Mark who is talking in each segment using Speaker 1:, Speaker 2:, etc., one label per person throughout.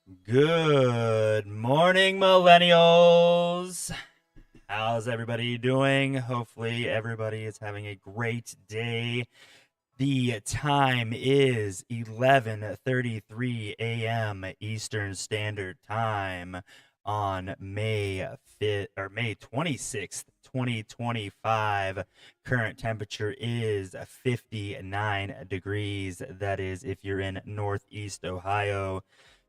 Speaker 1: Good morning, Millennials. How's everybody doing? Hopefully, everybody is having a great day. The time is 11:33 a.m. Eastern Standard Time on May 5th or May 26th, 2025. Current temperature is 59 degrees. That is if you're in Northeast Ohio.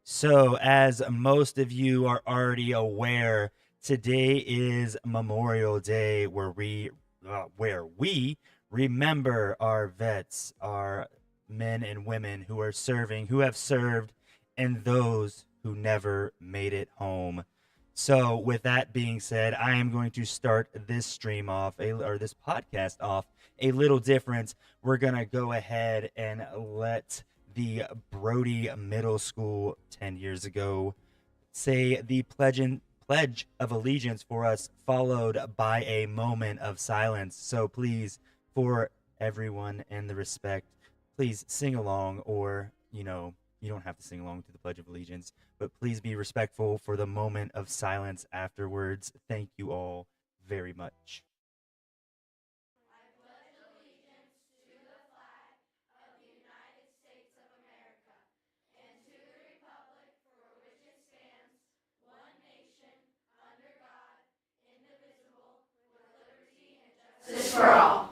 Speaker 1: So, as most of you are already aware, today is Memorial Day where we remember our vets, our men and women who are serving, who have served, and those who never made it home. So, with that being said, I am going to start this stream off, or this podcast off, a little different. We're going to go ahead and let the Brody Middle School 10 years ago say the pledge of allegiance for us, followed by a moment of silence. So please, for everyone and the respect, please sing along, or you don't have to sing along to the Pledge of Allegiance, but please be respectful for the moment of silence afterwards. Thank you all very much.
Speaker 2: For all.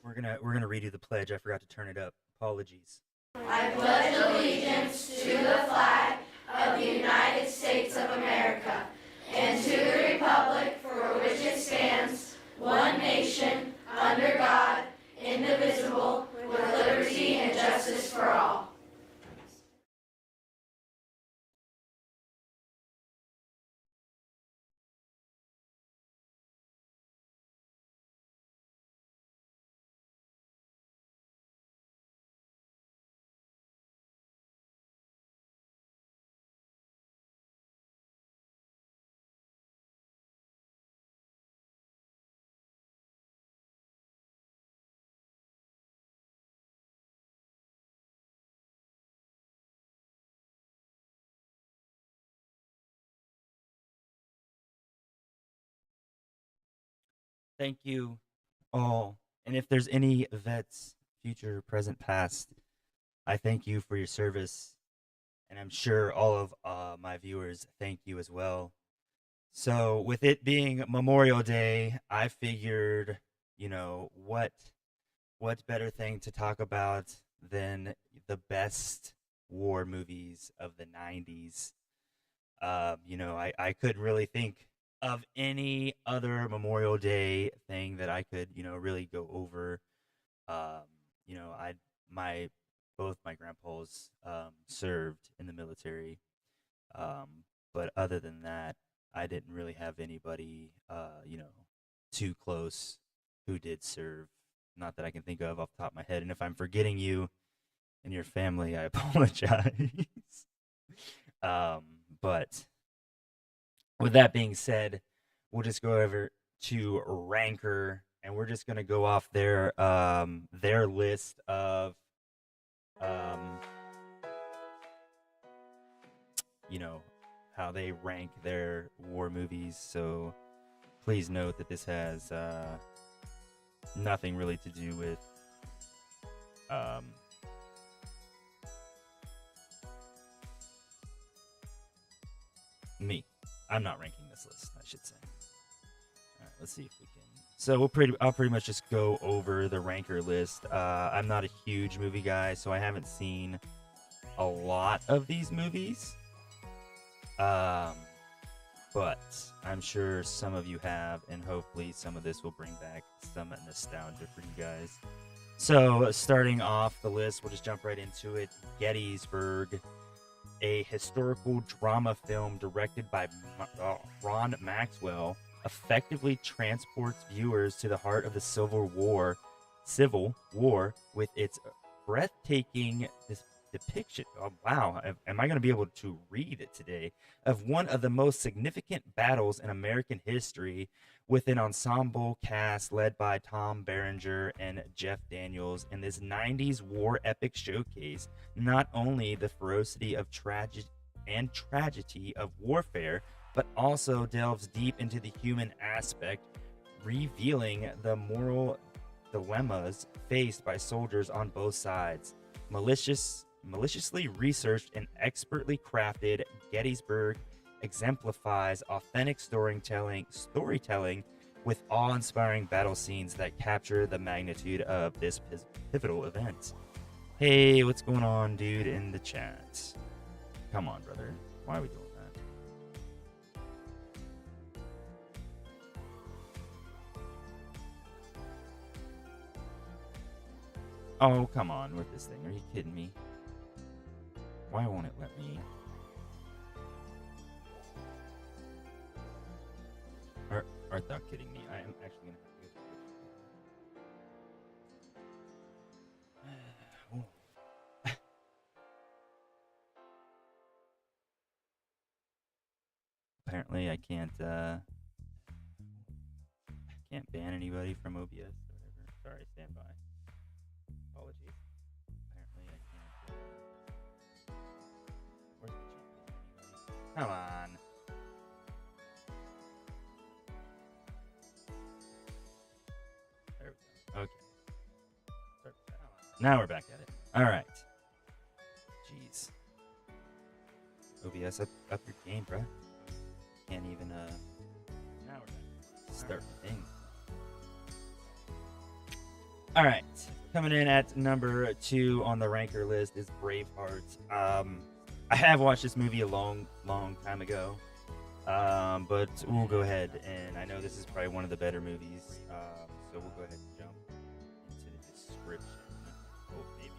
Speaker 1: We're gonna redo the pledge. I forgot to turn it up. Apologies.
Speaker 2: I pledge allegiance to the flag of the United States of America and to the republic for which it stands, one nation, under God, indivisible, with liberty and justice for all.
Speaker 1: Thank you all. And if there's any vets, future, present, past, I thank you for your service. And I'm sure all of my viewers thank you as well. So, with it being Memorial Day, I figured, what better thing to talk about than the best war movies of the 90s. I couldn't really think of any other Memorial Day thing that I could, really go over. Um, I my both my grandpas served in the military, but other than that, I didn't really have anybody, too close who did serve. Not that I can think of off the top of my head. And if I'm forgetting you and your family, I apologize. um, but with that being said, we'll just go over to Ranker, and we're just gonna go off their list of um, you know how they rank their war movies. So please note that this has nothing really to do with um, me. I'm not ranking this list, I should say. All right, let's see if we can. So I'll pretty much just go over the ranker list. I'm not a huge movie guy, so I haven't seen a lot of these movies. Um, but I'm sure some of you have, and hopefully some of this will bring back some nostalgia for you guys. So, starting off the list, we'll just jump right into it. Gettysburg, a historical drama film directed by Ron Maxwell, effectively transports viewers to the heart of the Civil War with its breathtaking depiction. Oh wow, am I going to be able to read it today? Of one of the most significant battles in American history, with an ensemble cast led by Tom Berenger and Jeff Daniels in this 90s war epic showcase not only the ferocity of and tragedy of warfare, but also delves deep into the human aspect, revealing the moral dilemmas faced by soldiers on both sides. Maliciously researched and expertly crafted, Gettysburg exemplifies authentic storytelling with awe-inspiring battle scenes that capture the magnitude of this pivotal event. Hey, what's going on, dude, in the chat? Come on, brother. Why are we doing that? Oh, come on with this thing. Are you kidding me? Why won't it let me? Art thou kidding me? I am actually gonna have to go to Twitch. Apparently, I can't ban anybody from OBS or whatever. Sorry, stand by. Apologies. Apparently, I can't. Where's the chat? Come on. There we go. Okay. Now we're back at it. All right. Jeez. OBS, up your game, bro. Can't even Now we're back. Start the thing. All right. Coming in at number 2 on the ranker list is Braveheart. I have watched this movie a long time ago, but we'll go ahead, and I know this is probably one of the better movies, so we'll go ahead and jump into the description. Oh, maybe,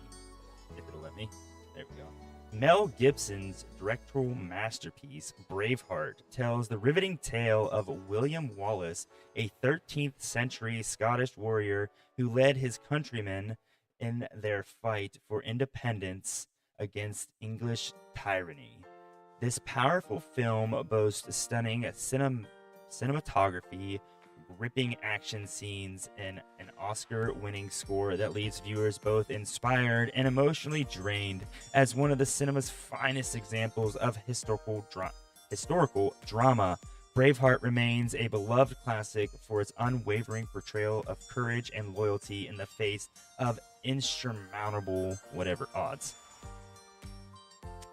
Speaker 1: if it'll let me. There we go. Mel Gibson's directorial masterpiece, Braveheart, tells the riveting tale of William Wallace, a 13th century Scottish warrior who led his countrymen in their fight for independence against English tyranny. This powerful film boasts stunning cinematography, gripping action scenes, and an Oscar-winning score that leaves viewers both inspired and emotionally drained. As one of the cinema's finest examples of historical drama, Braveheart remains a beloved classic for its unwavering portrayal of courage and loyalty in the face of insurmountable whatever odds.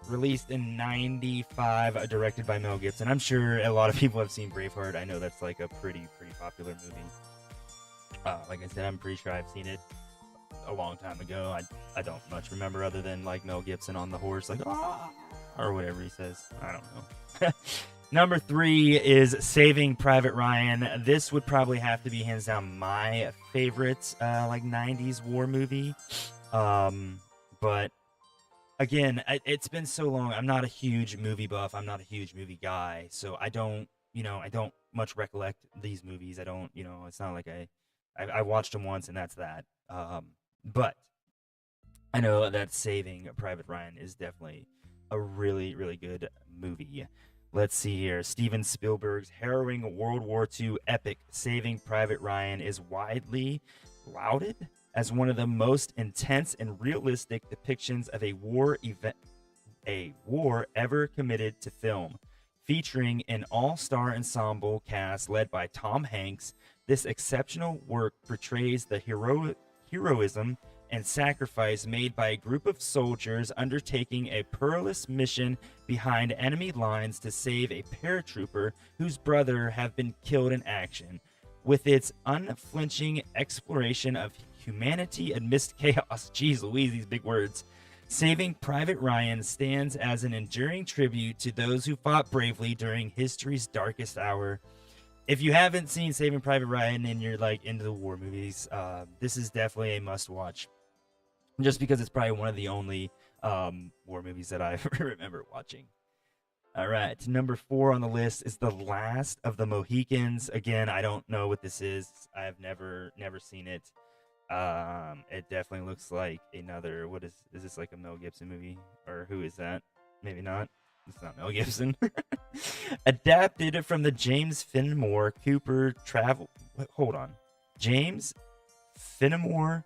Speaker 1: Released in 95, directed by Mel Gibson. I'm sure a lot of people have seen Braveheart. I know that's like a pretty popular movie. Like I said, I'm pretty sure I've seen it a long time ago. I don't much remember other than like Mel Gibson on the horse, like or whatever he says. I don't know. Number 3 is Saving Private Ryan. This would probably have to be hands down my favorite like 90s war movie. But again, it's been so long. I'm not a huge movie buff. I'm not a huge movie guy, so I don't much recollect these movies. I don't, it's not like I watched them once and that's that. But I know that Saving Private Ryan is definitely a really, really good movie. Let's see here. Steven Spielberg's harrowing World War II epic Saving Private Ryan is widely lauded as one of the most intense and realistic depictions of a war ever committed to film. Featuring an all-star ensemble cast led by Tom Hanks, this exceptional work portrays the heroism and sacrifice made by a group of soldiers undertaking a perilous mission behind enemy lines to save a paratrooper whose brother have been killed in action. With its unflinching exploration of humanity amidst chaos, geez Louise, these big words, Saving Private Ryan stands as an enduring tribute to those who fought bravely during history's darkest hour. If you haven't seen Saving Private Ryan and you're like into the war movies, this is definitely a must-watch. Just because it's probably one of the only war movies that I remember watching. All right, number 4 on the list is The Last of the Mohicans. Again, I don't know what this is. I've never seen it. It definitely looks like another. What is this, like a Mel Gibson movie, or who is that? Maybe not. It's not Mel Gibson. Adapted from the James Fenimore Cooper travel. Hold on, James Fenimore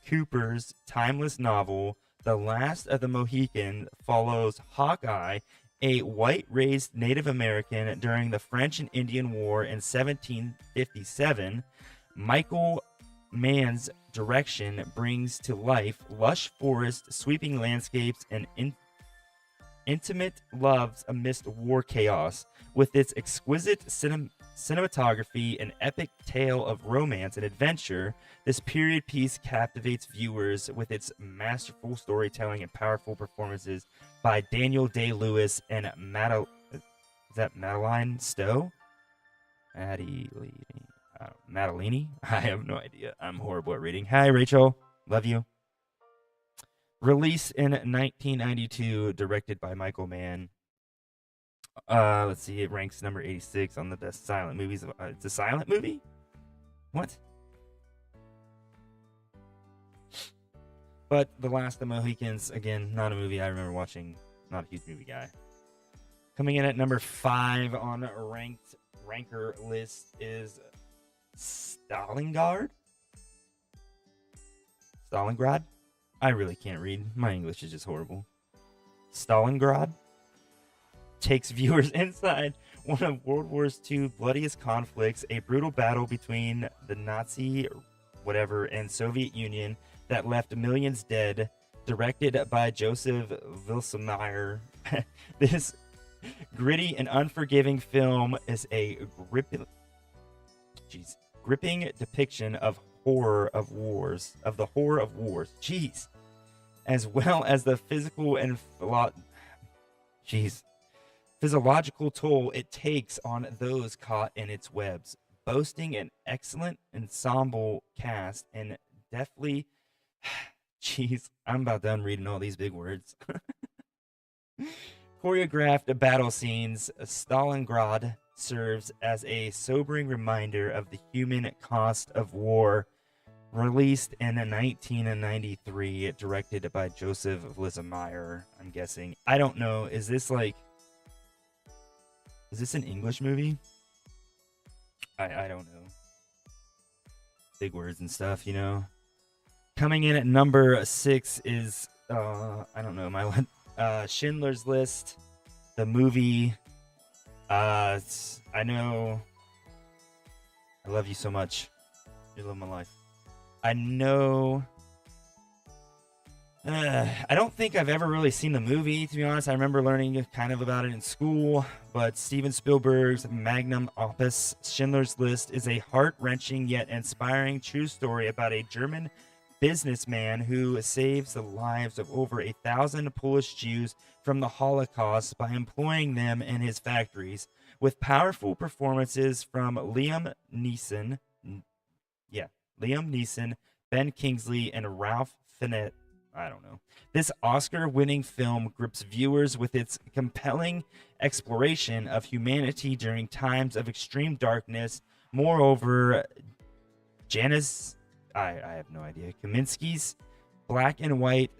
Speaker 1: Cooper's timeless novel, The Last of the Mohican, follows Hawkeye a white-raised Native American during the French and Indian War in 1757, Michael Mann's direction brings to life lush forests, sweeping landscapes, and intimate loves amidst war chaos. With its exquisite cinematography and epic tale of romance and adventure, this period piece captivates viewers with its masterful storytelling and powerful performances by Daniel Day-Lewis and Madeline Stowe? Madeline? I have no idea. I'm horrible at reading. Hi, Rachel. Love you. Released in 1992, directed by Michael Mann. Let's see. It ranks number 86 on the best silent movies. It's a silent movie? What? But The Last of the Mohicans, again, not a movie I remember watching. Not a huge movie guy. Coming in at number 5 on a ranker list is Stalingrad? Stalingrad? I really can't read. My English is just horrible. Stalingrad takes viewers inside one of World War II's bloodiest conflicts, a brutal battle between the Nazi whatever and Soviet Union that left millions dead, directed by Joseph Wilselmeyer. This gritty and unforgiving film is a gripping depiction of the horror of wars, as well as the physical and physiological toll it takes on those caught in its webs, boasting an excellent ensemble cast and deftly I'm about done reading all these big words. Choreographed battle scenes, Stalingrad serves as a sobering reminder of the human cost of war. Released in 1993, directed by Joseph Wilselmeyer, I'm guessing. I don't know. Is this an English movie? I don't know. Big words and stuff, you know. Coming in at number 6 is I don't know, Schindler's List, the movie. I know. I love you so much. You love my life. I know. I don't think I've ever really seen the movie, to be honest. I remember learning kind of about it in school, but Steven Spielberg's magnum opus, Schindler's List, is a heart-wrenching yet inspiring true story about a German businessman who saves the lives of over 1,000 Polish Jews from the Holocaust by employing them in his factories. With powerful performances from Liam Neeson, Ben Kingsley, and Ralph Fiennes. I don't know. This Oscar-winning film grips viewers with its compelling exploration of humanity during times of extreme darkness. Moreover, I have no idea. Kaminsky's black and white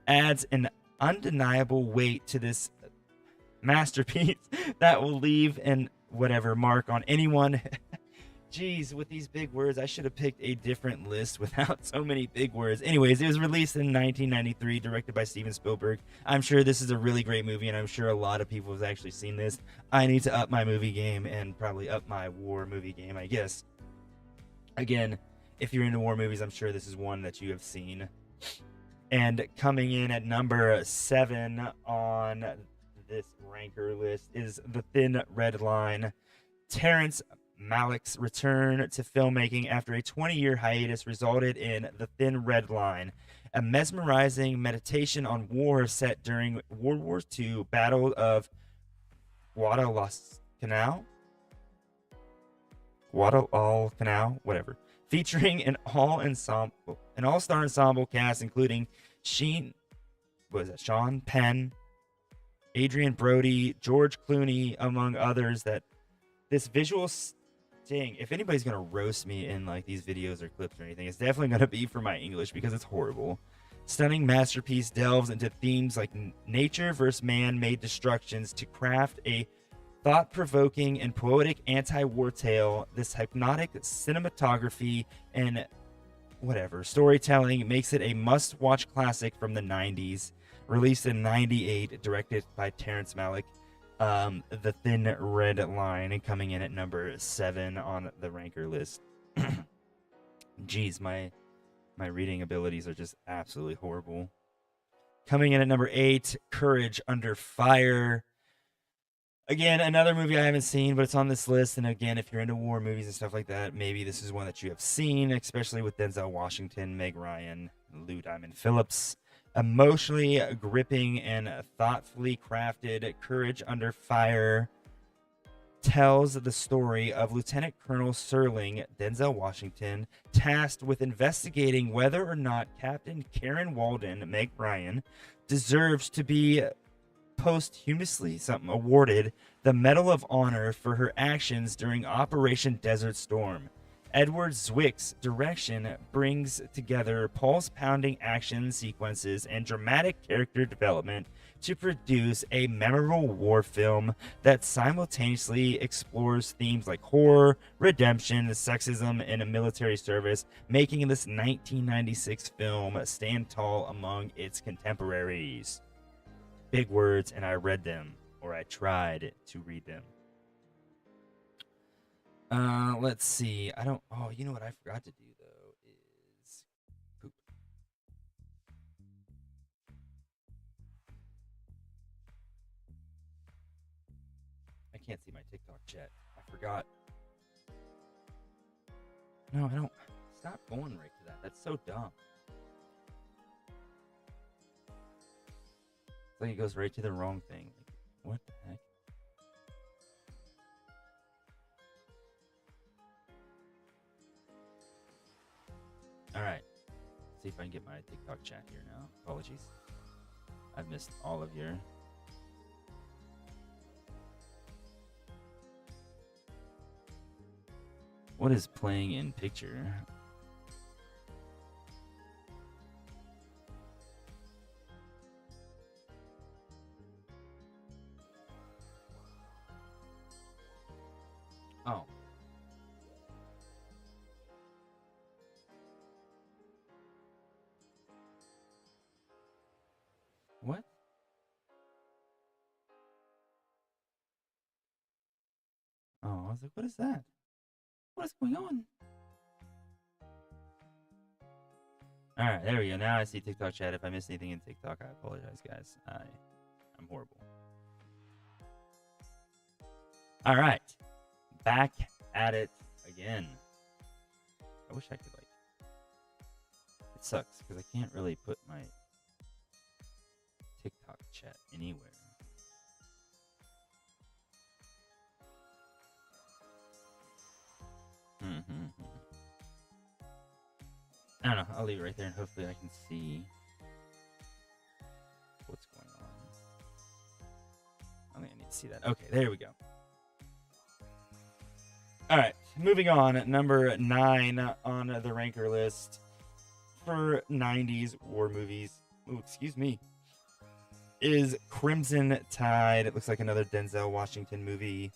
Speaker 1: adds an undeniable weight to this masterpiece that will leave an mark on anyone. Jeez, with these big words, I should have picked a different list without so many big words. Anyways, it was released in 1993, directed by Steven Spielberg. I'm sure this is a really great movie, and I'm sure a lot of people have actually seen this. I need to up my movie game and probably up my war movie game, I guess. Again, if you're into war movies, I'm sure this is one that you have seen. And coming in at number 7 on this ranker list is The Thin Red Line. Terrence Malick's return to filmmaking after a 20-year hiatus resulted in The Thin Red Line, a mesmerizing meditation on war set during World War II Battle of Guadalcanal, featuring an all-star ensemble cast including Sean Penn, Adrian Brody, George Clooney, among others. That this visual sting, if anybody's gonna roast me in like these videos or clips or anything, it's definitely gonna be for my English because it's horrible. Stunning masterpiece delves into themes like nature versus man-made destructions to craft a thought-provoking and poetic anti-war tale. This hypnotic cinematography and whatever storytelling makes it a must-watch classic from the 90s. Released in 98, directed by Terrence Malick. The Thin Red Line, and coming in at number 7 on the ranker list. Jeez, my reading abilities are just absolutely horrible. Coming in at number 8, Courage Under Fire. Again, another movie I haven't seen, but it's on this list. And again, if you're into war movies and stuff like that, maybe this is one that you have seen, especially with Denzel Washington, Meg Ryan, Lou Diamond Phillips. Emotionally gripping and thoughtfully crafted, Courage Under Fire tells the story of Lieutenant Colonel Serling, Denzel Washington, tasked with investigating whether or not Captain Karen Walden, Meg Ryan, deserves to be posthumously awarded the Medal of Honor for her actions during Operation Desert Storm. Edward Zwick's direction brings together pulse-pounding action sequences and dramatic character development to produce a memorable war film that simultaneously explores themes like horror, redemption, sexism, and military service, making this 1996 film stand tall among its contemporaries. Big words, and I read them, or I tried to read them. Let's see. Oh, you know what I forgot to do, though, is poop. I can't see my TikTok chat. I forgot. No, I don't. Stop going right to that. That's so dumb. It's like it goes right to the wrong thing. Like, what the heck? Alright. See if I can get my TikTok chat here now. Apologies. I've missed all of your... What is playing in picture? Oh. What? Oh, I was like, what is that? What is going on? Alright, there we go. Now I see TikTok chat. If I missed anything in TikTok, I apologize, guys. I'm horrible. Alright. Back at it again. I wish I could, like... It sucks, because I can't really put my TikTok chat anywhere. I don't know. I'll leave it right there, and hopefully I can see what's going on. I think I need to see that. Okay, there we go. All right, moving on. Number 9 on the ranker list for 90s war movies. Oh, excuse me. Is Crimson Tide. It looks like another Denzel Washington movie.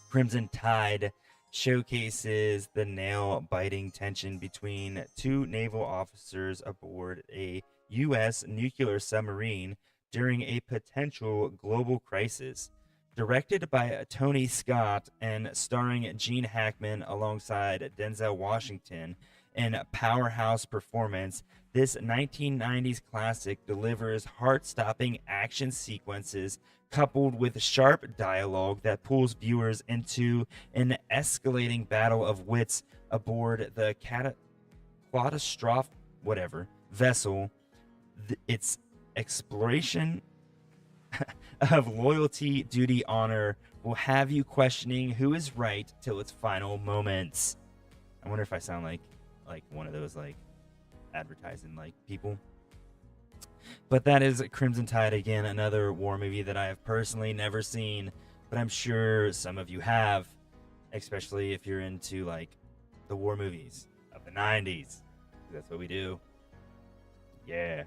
Speaker 1: Crimson Tide showcases the nail-biting tension between two naval officers aboard a U.S. nuclear submarine during a potential global crisis. Directed by Tony Scott and starring Gene Hackman alongside Denzel Washington in powerhouse performance, this 1990s classic delivers heart-stopping action sequences coupled with sharp dialogue that pulls viewers into an escalating battle of wits aboard the vessel. Its exploration of loyalty, duty, honor will have you questioning who is right till its final moments. I wonder if I sound like one of those like advertising like people. But that is Crimson Tide, again, another war movie that I have personally never seen, but I'm sure some of you have, especially if you're into like the war movies of the 90s. That's what we do. Yeah.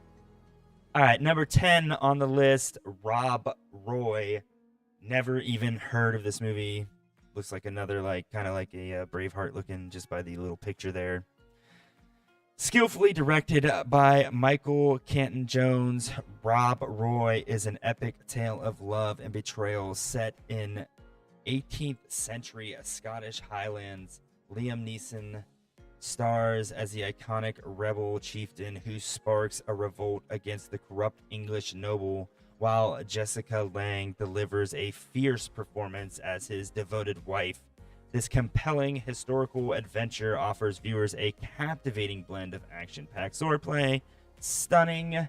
Speaker 1: All right, number 10 on the list, Rob Roy. Never even heard of this movie. Looks like another like kind of like a Braveheart looking just by the little picture there. Skillfully directed by Michael Canton Jones, Rob Roy is an epic tale of love and betrayal set in 18th century Scottish Highlands. Liam Neeson stars as the iconic rebel chieftain who sparks a revolt against the corrupt English noble, while Jessica Lange delivers a fierce performance as his devoted wife. This compelling historical adventure offers viewers a captivating blend of action-packed swordplay, stunning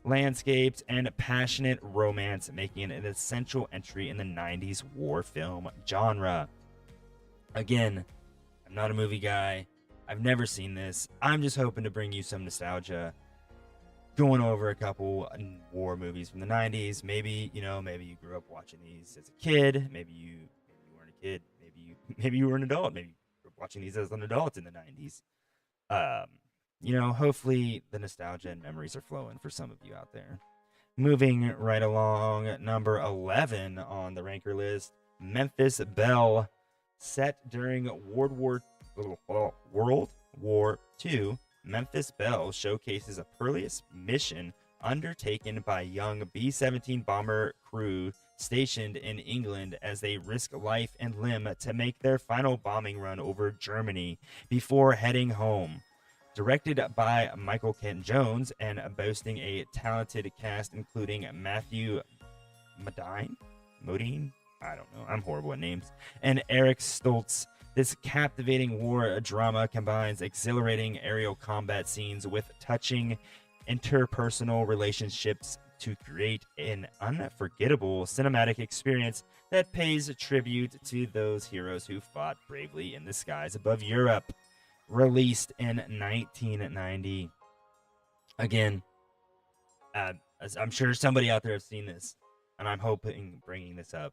Speaker 1: landscapes, and passionate romance, making it an essential entry in the 90s war film genre. Again, I'm not a movie guy. I've never seen this. I'm just hoping to bring you some nostalgia, going over a couple war movies from the 90s. Maybe, maybe you grew up watching these as a kid. Maybe you weren't a kid. Maybe you were an adult. Maybe you grew up watching these as an adult in the 90s. Hopefully the nostalgia and memories are flowing for some of you out there. Moving right along, number 11 on the ranker list, Memphis Belle. Set during World War II, Memphis Belle showcases a perilous mission undertaken by young B-17 bomber crew stationed in England as they risk life and limb to make their final bombing run over Germany before heading home. Directed by Michael Kent Jones and boasting a talented cast including Matthew Modine? I don't know. I'm horrible at names. And Eric Stoltz. This captivating war drama combines exhilarating aerial combat scenes with touching interpersonal relationships to create an unforgettable cinematic experience that pays tribute to those heroes who fought bravely in the skies above Europe. Released in 1990. Again, I'm sure somebody out there has seen this, and I'm hoping bringing this up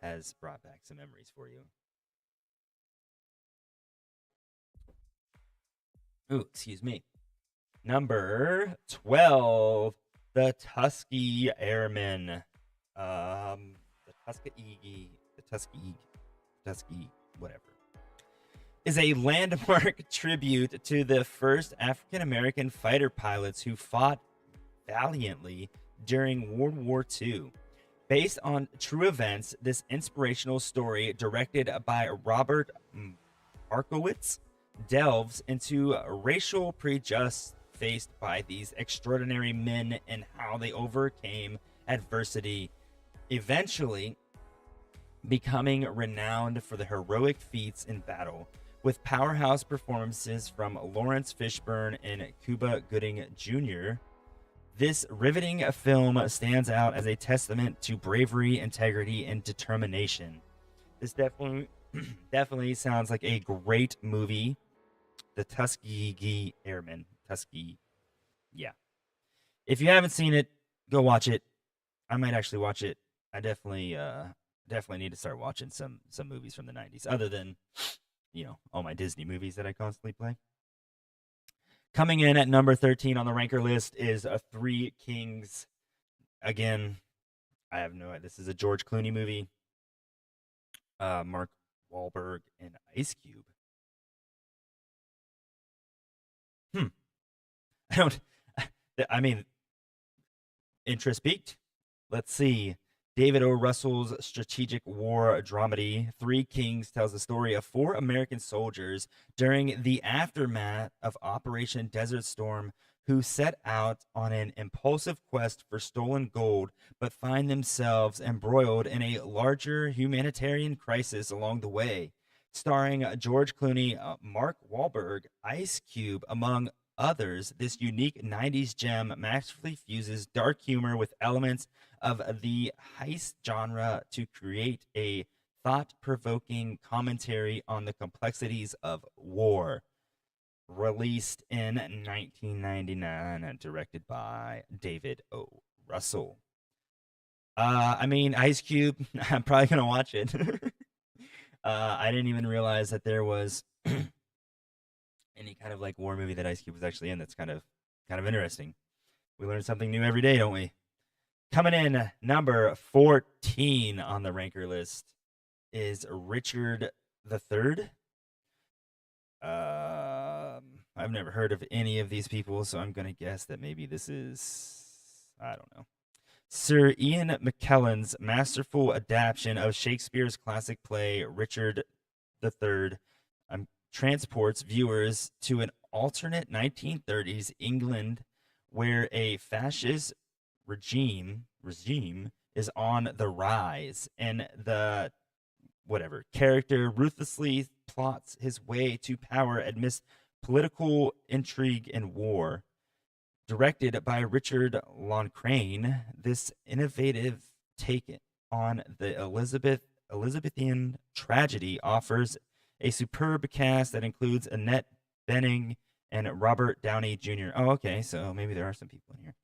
Speaker 1: has brought back some memories for you. Ooh, excuse me. Number 12, the Tuskegee Airmen. Tuskegee, whatever, is a landmark tribute to the first African American fighter pilots who fought valiantly during World War II. Based on true events, this inspirational story, directed by Robert Markowitz, delves into racial prejudice faced by these extraordinary men and how they overcame adversity, eventually becoming renowned for the heroic feats in battle. With powerhouse performances from Lawrence Fishburne and Cuba Gooding Jr., this riveting film stands out as a testament to bravery, integrity, and determination. This definitely sounds like a great movie. The Tuskegee Airmen. Tuskegee. Yeah. If you haven't seen it, go watch it. I might actually watch it. I definitely need to start watching some movies from the 90s, other than, all my Disney movies that I constantly play. Coming in at number 13 on the ranker list is Three Kings. Again, I have no idea. This is a George Clooney movie. Mark Wahlberg and Ice Cube. Interest peaked. Let's see. David O. Russell's strategic war dramedy, Three Kings, tells the story of four American soldiers during the aftermath of Operation Desert Storm who set out on an impulsive quest for stolen gold but find themselves embroiled in a larger humanitarian crisis along the way. Starring George Clooney, Mark Wahlberg, Ice Cube, among others, this unique 90s gem masterfully fuses dark humor with elements of the heist genre to create a thought-provoking commentary on the complexities of war. Released in 1999 and directed by David O. Russell. Ice Cube, I'm probably going to watch it. I didn't even realize that there was any kind of like war movie that Ice Cube was actually in. That's kind of interesting. We learn something new every day, don't we? Coming in number 14 on the ranker list is Richard the Third. I've never heard of any of these people, so I'm gonna guess that maybe this is, I don't know. Sir Ian McKellen's masterful adaptation of Shakespeare's classic play Richard III transports viewers to an alternate 1930s England where a fascist regime is on the rise, and the whatever character ruthlessly plots his way to power amidst political intrigue and war. Directed by Richard Loncraine, this innovative take on the Elizabethan tragedy offers a superb cast that includes Annette Bening and Robert Downey Jr. Oh, okay, so maybe there are some people in here,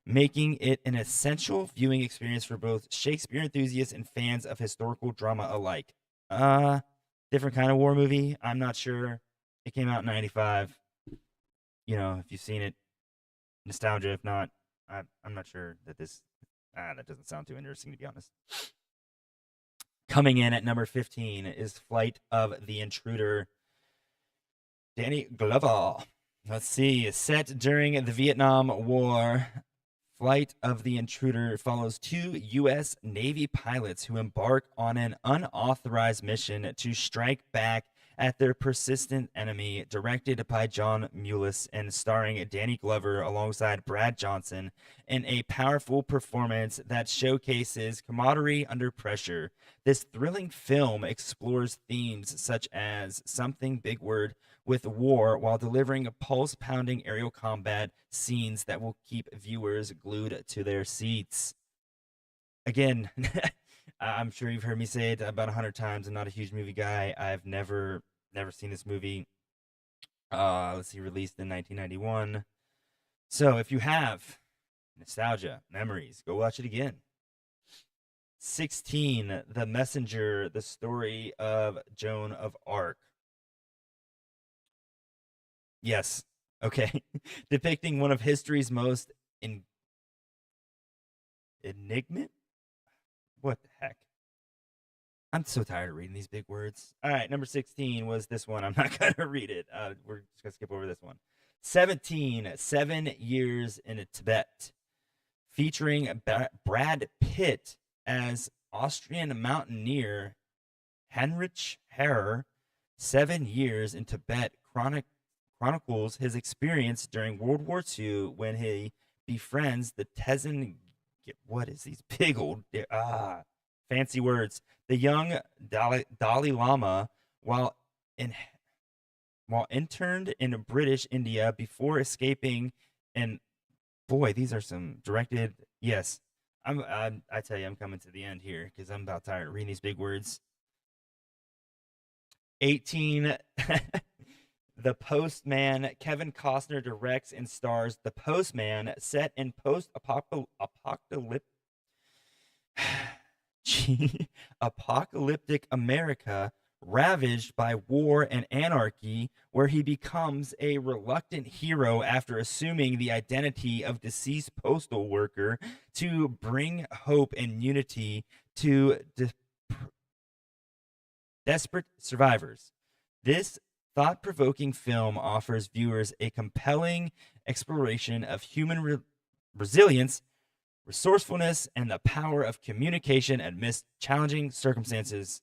Speaker 1: making it an essential viewing experience for both Shakespeare enthusiasts and fans of historical drama alike. Different kind of war movie. I'm not sure. It came out in '95. If you've seen it, nostalgia. If not, I'm not sure that this. That doesn't sound too interesting, to be honest. Coming in at number 15 is Flight of the Intruder. Danny Glover. Let's see. Set during the Vietnam War, Flight of the Intruder follows two U.S. Navy pilots who embark on an unauthorized mission to strike back at their persistent enemy, directed by John Mullis and starring Danny Glover alongside Brad Johnson in a powerful performance that showcases camaraderie under pressure. This thrilling film explores themes such as something big word with war while delivering pulse-pounding aerial combat scenes that will keep viewers glued to their seats. Again, I'm sure you've heard me say it about 100 times. I'm not a huge movie guy. I've never seen this movie. Let's see, released in 1991. So if you have nostalgia, memories, go watch it again. 16, The Messenger, the story of Joan of Arc. Yes. Okay. Depicting one of history's most enigmatic. What the heck? I'm so tired of reading these big words. All right, number 16 was this one. I'm not going to read it. We're just going to skip over this one. 17, 7 Years in Tibet, featuring Brad Pitt as Austrian mountaineer Heinrich Harrer. 7 Years in Tibet chronicles his experience during World War II when he befriends the Tezen. What is these big old fancy words? The young Dalai Lama, while interned in British India before escaping. And boy, these are some directed. Yes, I tell you, I'm coming to the end here because I'm about tired of reading these big words. 18. The Postman. Kevin Costner directs and stars The Postman, set in apocalyptic America, ravaged by war and anarchy, where he becomes a reluctant hero after assuming the identity of deceased postal worker to bring hope and unity to desperate survivors. This thought-provoking film offers viewers a compelling exploration of human resilience, resourcefulness, and the power of communication amidst challenging circumstances.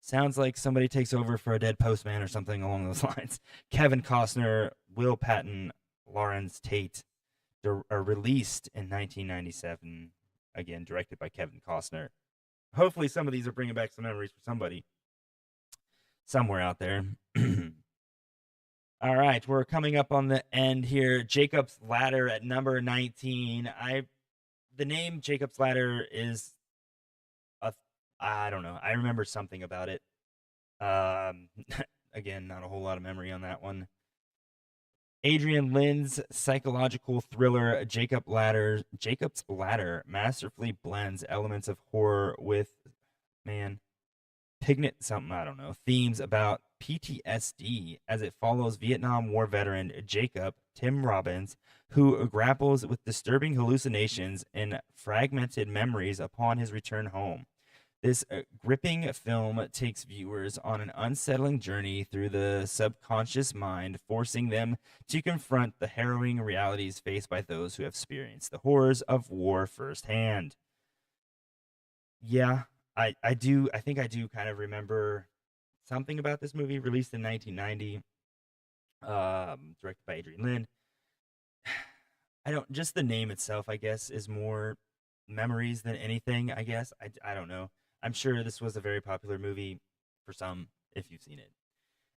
Speaker 1: Sounds like somebody takes over for a dead postman or something along those lines. Kevin Costner, Will Patton, Lawrence Tate, released in 1997. Again, directed by Kevin Costner. Hopefully some of these are bringing back some memories for somebody somewhere out there. All right, we're coming up on the end here. Jacob's Ladder at number 19. The name Jacob's Ladder is I don't know. I remember something about it. Again, not a whole lot of memory on that one. Adrian Lynn's psychological thriller Jacob's Ladder masterfully blends elements of horror with pignut something, I don't know, themes about PTSD as it follows Vietnam War veteran Jacob Tim Robbins, who grapples with disturbing hallucinations and fragmented memories upon his return home. This gripping film takes viewers on an unsettling journey through the subconscious mind, forcing them to confront the harrowing realities faced by those who have experienced the horrors of war firsthand. Yeah, I do. I think I do kind of remember something about this movie, released in 1990, directed by Adrian Lynn. I don't, just the name itself, I guess, is more memories than anything, I guess. I don't know. I'm sure this was a very popular movie for some if you've seen it.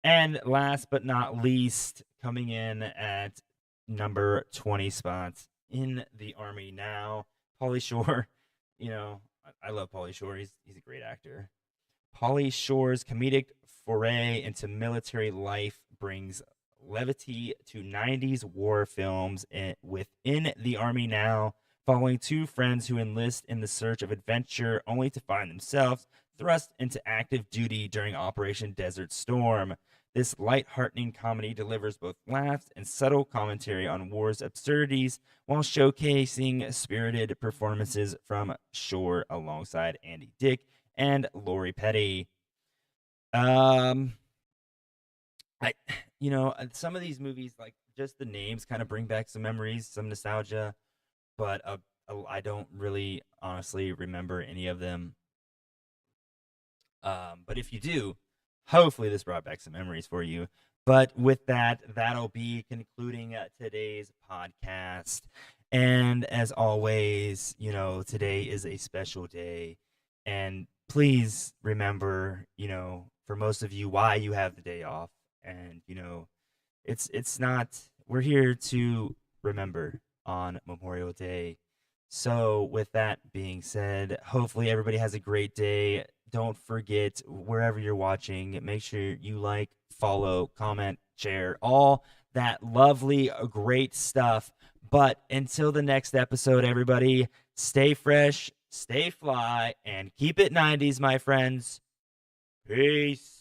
Speaker 1: And last but not least, coming in at number 20 spots in the Army now, Pauly Shore. You know, I love Pauly Shore. He's a great actor. Pauly Shore's comedic foray into military life brings levity to 90s war films within the Army now, following two friends who enlist in the search of adventure only to find themselves thrust into active duty during Operation Desert Storm. This light-heartening comedy delivers both laughs and subtle commentary on war's absurdities while showcasing spirited performances from Shore alongside Andy Dick and Lori Petty. Um, I, some of these movies, like just the names, kind of bring back some memories, some nostalgia, but I don't really honestly remember any of them. But if you do, hopefully this brought back some memories for you. But with that, that'll be concluding today's podcast. And as always, today is a special day. And please remember, for most of you, why you have the day off. And, it's not, we're here to remember on Memorial Day. So, with that being said, hopefully everybody has a great day. Don't forget, wherever you're watching, make sure you like, follow, comment, share, all that lovely, great stuff. But until the next episode, everybody, stay fresh, stay fly, and keep it 90s, my friends. Peace.